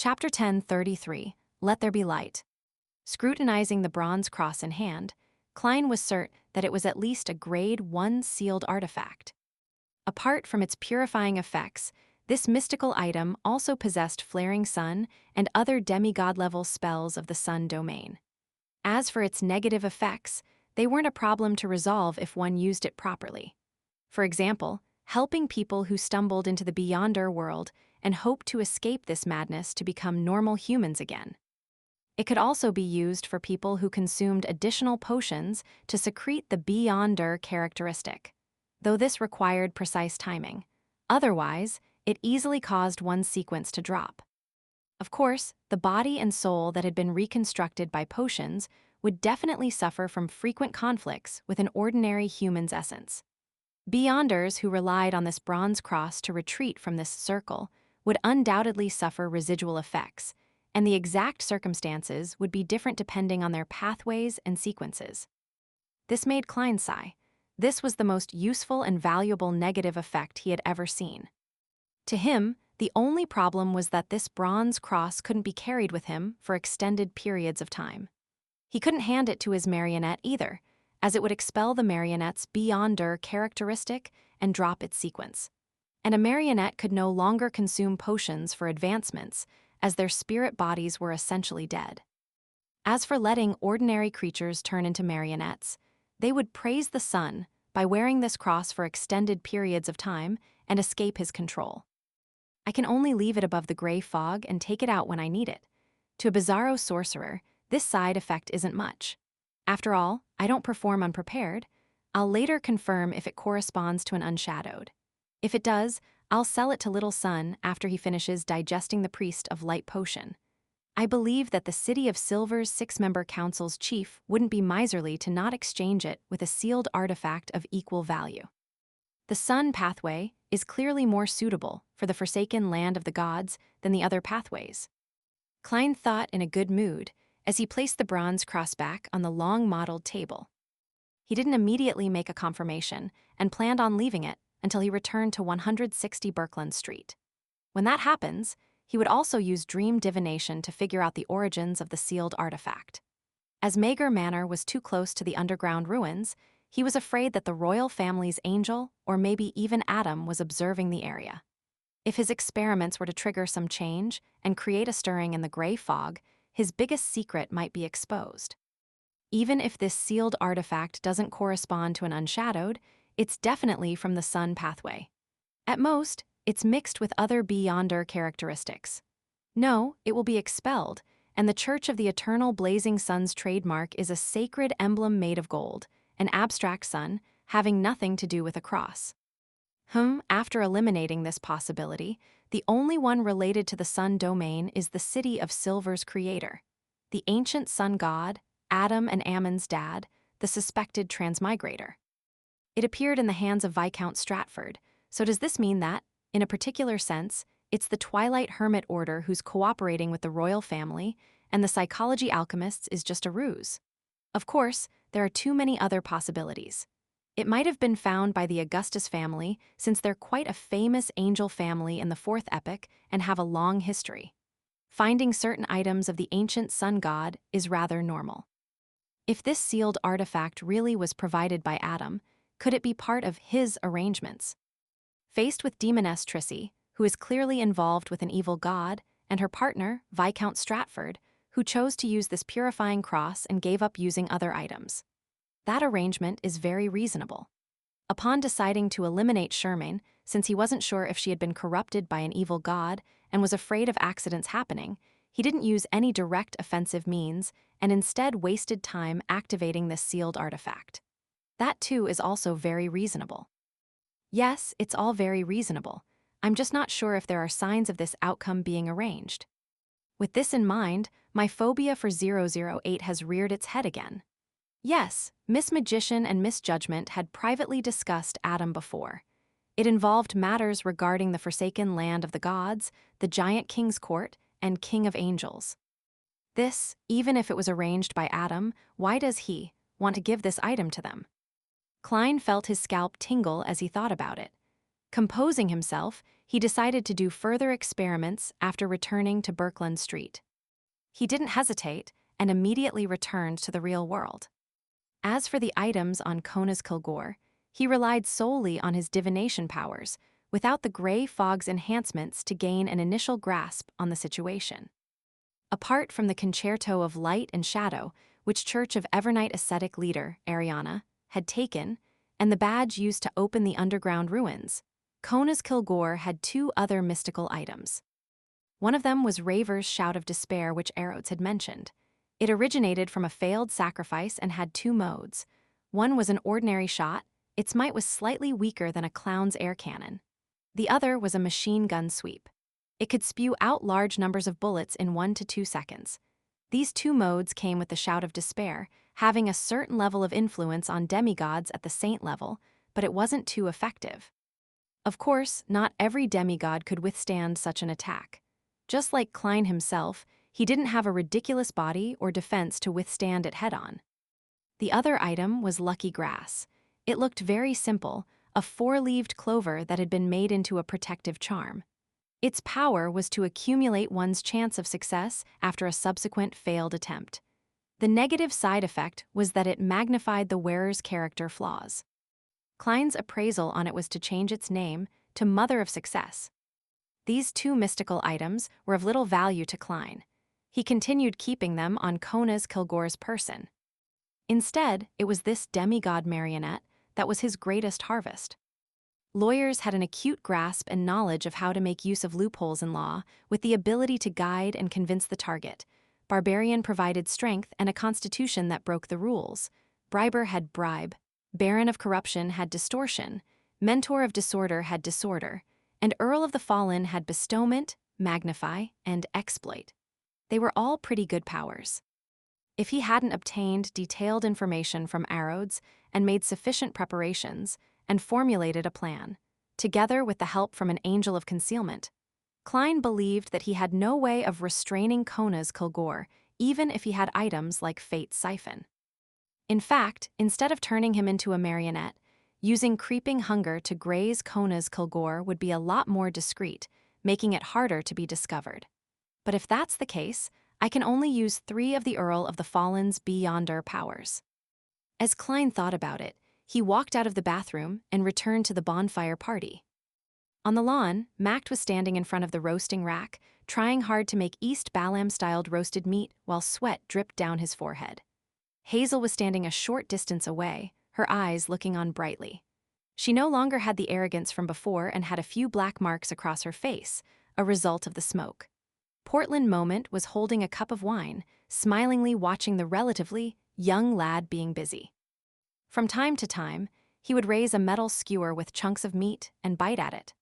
Chapter 10:33, Let There Be Light. Scrutinizing the bronze cross in hand, Klein was certain that it was at least a Grade 1 sealed artifact. Apart from its purifying effects, this mystical item also possessed flaring sun and other demigod-level spells of the sun domain. As for its negative effects, they weren't a problem to resolve if one used it properly. For example, helping people who stumbled into the beyonder world and hoped to escape this madness to become normal humans again. It could also be used for people who consumed additional potions to secrete the beyonder characteristic, though this required precise timing. Otherwise, it easily caused one's sequence to drop. Of course, the body and soul that had been reconstructed by potions would definitely suffer from frequent conflicts with an ordinary human's essence. Beyonders who relied on this bronze cross to retreat from this circle would undoubtedly suffer residual effects, and the exact circumstances would be different depending on their pathways and sequences. This made Klein sigh. This was the most useful and valuable negative effect he had ever seen. To him, the only problem was that this bronze cross couldn't be carried with him for extended periods of time. He couldn't hand it to his marionette either, as it would expel the marionette's beyonder characteristic and drop its sequence. And a marionette could no longer consume potions for advancements, as their spirit bodies were essentially dead. As for letting ordinary creatures turn into marionettes, they would praise the sun by wearing this cross for extended periods of time and escape his control. I can only leave it above the gray fog and take it out when I need it. To a bizarro sorcerer, this side effect isn't much. After all, I don't perform unprepared. I'll later confirm if it corresponds to an unshadowed. If it does, I'll sell it to Little Sun after he finishes digesting the priest of light potion. I believe that the City of Silver's 6-member council's chief wouldn't be miserly to not exchange it with a sealed artifact of equal value. The sun pathway is clearly more suitable for the forsaken land of the gods than the other pathways. Klein thought in a good mood as he placed the bronze cross back on the long-modeled table. He didn't immediately make a confirmation and planned on leaving it until he returned to 160 Birkeland Street. When that happens, he would also use dream divination to figure out the origins of the sealed artifact. As Mager Manor was too close to the underground ruins, he was afraid that the royal family's angel, or maybe even Adam, was observing the area. If his experiments were to trigger some change and create a stirring in the gray fog, his biggest secret might be exposed. Even if this sealed artifact doesn't correspond to an unshadowed, it's definitely from the sun pathway. At most, it's mixed with other beyonder characteristics. No, it will be expelled, and the Church of the Eternal Blazing Sun's trademark is a sacred emblem made of gold, an abstract sun, having nothing to do with a cross. After eliminating this possibility, the only one related to the sun domain is the City of Silver's creator, the ancient sun god, Adam and Ammon's dad, the suspected transmigrator. It appeared in the hands of Viscount Stratford, so does this mean that, in a particular sense, it's the Twilight Hermit Order who's cooperating with the royal family, and the psychology alchemists is just a ruse? Of course, there are too many other possibilities. It might have been found by the Augustus family, since they're quite a famous angel family in the 4th epoch and have a long history. Finding certain items of the ancient sun god is rather normal. If this sealed artifact really was provided by Adam, could it be part of his arrangements? Faced with Demoness Trissy, who is clearly involved with an evil god, and her partner, Viscount Stratford, who chose to use this purifying cross and gave up using other items. That arrangement is very reasonable. Upon deciding to eliminate Charmaine, since he wasn't sure if she had been corrupted by an evil god and was afraid of accidents happening, he didn't use any direct offensive means and instead wasted time activating this sealed artifact. That too is also very reasonable. Yes, it's all very reasonable. I'm just not sure if there are signs of this outcome being arranged. With this in mind, my phobia for 008 has reared its head again. Yes, Miss Magician and Miss Judgment had privately discussed Adam before. It involved matters regarding the forsaken land of the gods, the giant king's court, and king of angels. This, even if it was arranged by Adam, why does he want to give this item to them? Klein felt his scalp tingle as he thought about it. Composing himself, he decided to do further experiments after returning to Birkeland Street. He didn't hesitate and immediately returned to the real world. As for the items on Kona's Kilgore, he relied solely on his divination powers, without the gray fog's enhancements to gain an initial grasp on the situation. Apart from the concerto of light and shadow, which Church of Evernight ascetic leader, Ariana, had taken, and the badge used to open the underground ruins, Kona's Kilgore had two other mystical items. One of them was Raver's shout of despair, which Erodes had mentioned. It originated from a failed sacrifice and had two modes. One was an ordinary shot. Its might was slightly weaker than a clown's air cannon. The other was a machine gun sweep. It could spew out large numbers of bullets in 1 to 2 seconds. These two modes came with the shout of despair, having a certain level of influence on demigods at the saint level, but it wasn't too effective. Of course, not every demigod could withstand such an attack. Just like Klein himself, he didn't have a ridiculous body or defense to withstand it head-on. The other item was lucky grass. It looked very simple, a 4-leaved clover that had been made into a protective charm. Its power was to accumulate one's chance of success after a subsequent failed attempt. The negative side effect was that it magnified the wearer's character flaws. Klein's appraisal on it was to change its name to Mother of Success. These two mystical items were of little value to Klein. He continued keeping them on Kona's Kilgore's person. Instead, it was this demigod marionette that was his greatest harvest. Lawyers had an acute grasp and knowledge of how to make use of loopholes in law, with the ability to guide and convince the target. Barbarian provided strength and a constitution that broke the rules. Briber had bribe. Baron of corruption had distortion. Mentor of disorder had disorder. And Earl of the Fallen had bestowment, magnify, and exploit. They were all pretty good powers. If he hadn't obtained detailed information from Erodes and made sufficient preparations and formulated a plan, together with the help from an angel of concealment, Klein believed that he had no way of restraining Kona's Kilgore, even if he had items like Fate's Siphon. In fact, instead of turning him into a marionette, using creeping hunger to graze Kona's Kilgore would be a lot more discreet, making it harder to be discovered. But if that's the case, I can only use 3 of the Earl of the Fallen's Beyonder powers. As Klein thought about it, he walked out of the bathroom and returned to the bonfire party. On the lawn, Macht was standing in front of the roasting rack, trying hard to make East Balam-styled roasted meat while sweat dripped down his forehead. Hazel was standing a short distance away, her eyes looking on brightly. She no longer had the arrogance from before and had a few black marks across her face, a result of the smoke. Portland Moment was holding a cup of wine, smilingly watching the relatively young lad being busy. From time to time, he would raise a metal skewer with chunks of meat and bite at it.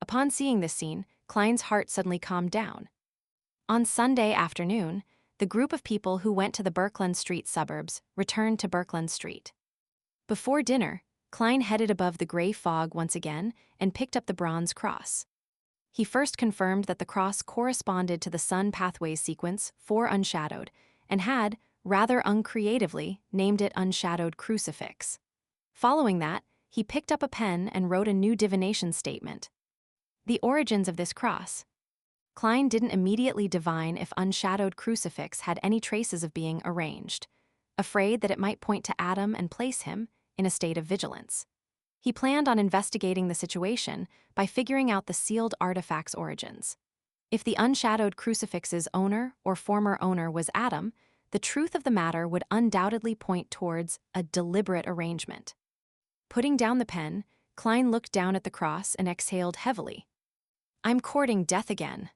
Upon seeing this scene, Klein's heart suddenly calmed down. On Sunday afternoon, the group of people who went to the Birkeland Street suburbs returned to Birkeland Street. Before dinner, Klein headed above the gray fog once again and picked up the bronze cross. He first confirmed that the cross corresponded to the Sun Pathways sequence for Unshadowed, and had, rather uncreatively, named it Unshadowed Crucifix. Following that, he picked up a pen and wrote a new divination statement. The origins of this cross. Klein didn't immediately divine if Unshadowed Crucifix had any traces of being arranged, afraid that it might point to Adam and place him in a state of vigilance. He planned on investigating the situation by figuring out the sealed artifact's origins. If the Unshadowed Crucifix's owner or former owner was Adam, the truth of the matter would undoubtedly point towards a deliberate arrangement. Putting down the pen, Klein looked down at the cross and exhaled heavily. "I'm courting death again."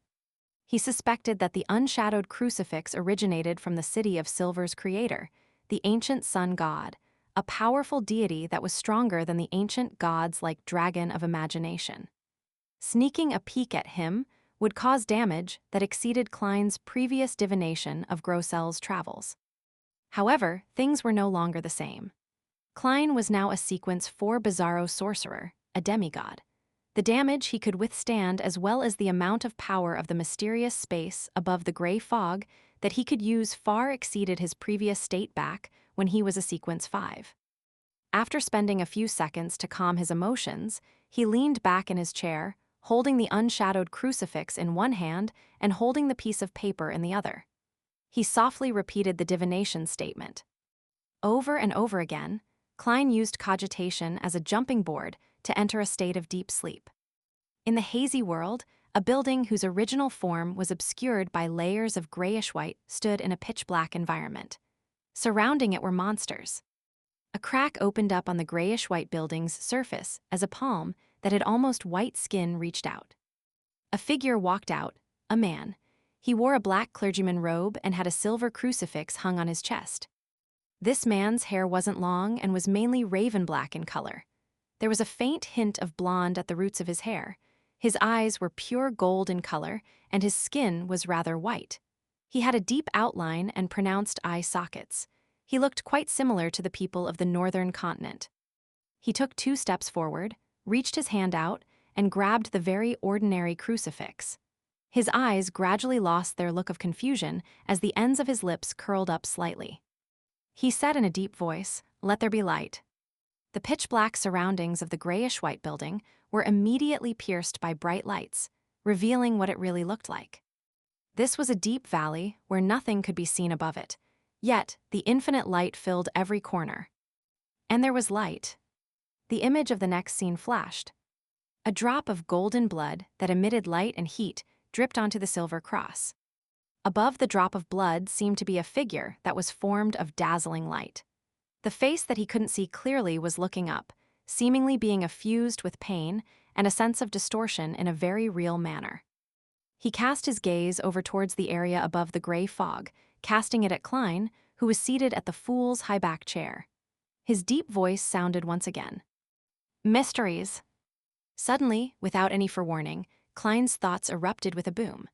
He suspected that the Unshadowed Crucifix originated from the City of Silver's creator, the ancient sun god, a powerful deity that was stronger than the ancient gods like Dragon of Imagination. Sneaking a peek at him would cause damage that exceeded Klein's previous divination of Grossel's travels. However, things were no longer the same. Klein was now a sequence 4 Bizarro sorcerer, a demigod. The damage he could withstand as well as the amount of power of the mysterious space above the gray fog that he could use far exceeded his previous state back when he was a sequence 5. After spending a few seconds to calm his emotions, he leaned back in his chair, holding the unshadowed crucifix in one hand and holding the piece of paper in the other. He softly repeated the divination statement. Over and over again, Klein used cogitation as a jumping board to enter a state of deep sleep. In the hazy world, a building whose original form was obscured by layers of grayish-white stood in a pitch-black environment. Surrounding it were monsters. A crack opened up on the grayish-white building's surface as a palm that had almost white skin reached out. A figure walked out, a man. He wore a black clergyman robe and had a silver crucifix hung on his chest. This man's hair wasn't long and was mainly raven black in color. There was a faint hint of blonde at the roots of his hair. His eyes were pure gold in color, and his skin was rather white. He had a deep outline and pronounced eye sockets. He looked quite similar to the people of the northern continent. He took 2 steps forward, reached his hand out, and grabbed the very ordinary crucifix. His eyes gradually lost their look of confusion as the ends of his lips curled up slightly. He said in a deep voice, "Let there be light." The pitch-black surroundings of the grayish-white building were immediately pierced by bright lights, revealing what it really looked like. This was a deep valley where nothing could be seen above it, yet the infinite light filled every corner. And there was light. The image of the next scene flashed. A drop of golden blood that emitted light and heat dripped onto the silver cross. Above the drop of blood seemed to be a figure that was formed of dazzling light. The face that he couldn't see clearly was looking up, seemingly being effused with pain and a sense of distortion in a very real manner. He cast his gaze over towards the area above the gray fog, casting it at Klein, who was seated at the fool's high-back chair. His deep voice sounded once again. "Mysteries." Suddenly, without any forewarning, Klein's thoughts erupted with a boom.